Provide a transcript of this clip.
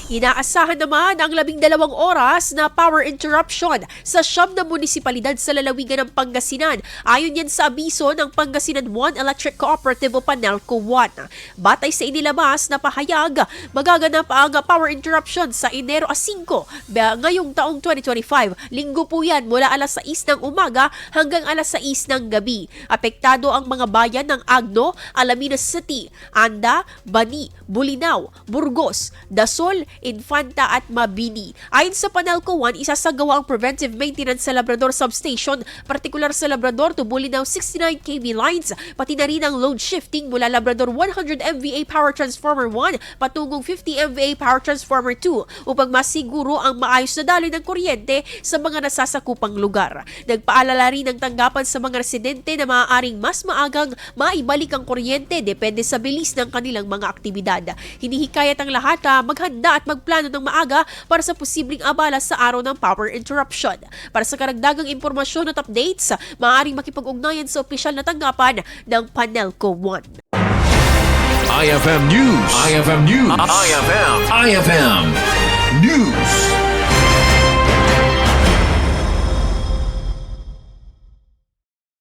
Inaasahan naman ang 12 oras na power interruption sa Siyam na munisipalidad sa lalawigan ng Pangasinan. Ayon yan sa abiso ng Pangasinan 1 Electric Cooperative o Panelco 1. Batay sa inilabas na pahayag, magaganap ang power interruption sa Enero 5 ngayong taong 2025. Linggo po yan mula alas 6 ng umaga hanggang alas 6 ng gabi. Apektado ang mga bayan ng Agno, Alaminos City, Anda, Bani, Bulinaw, Burgos, Dasol, Infanta at Mabini. Ayon sa Panelco 1, isasagawa ang preventive maintenance sa Labrador Substation, partikular sa Labrador to Bulinaw 69 kV lines, pati na rin ang load shifting mula Labrador 100 MVA Power Transformer 1 patungong 50 MVA Power Transformer 2 upang masiguro ang maayos na daloy ng kuryente sa mga nasasakupang lugar. Nagpaalala rin ng tanggapan sa mga residente na maaaring mas maagang maibalik ang kuryente depende sa bilis ng kanilang mga aktibidad. Hinihikayat ang lahat na maghanda at magplano ng maaga para sa posibleng abala sa araw ng power interruption. Para sa karagdagang impormasyon at updates, maaaring makipag-ugnayan sa opisyal na tanggapan ng Panelco 1. IFM News. IFM News. IFM News.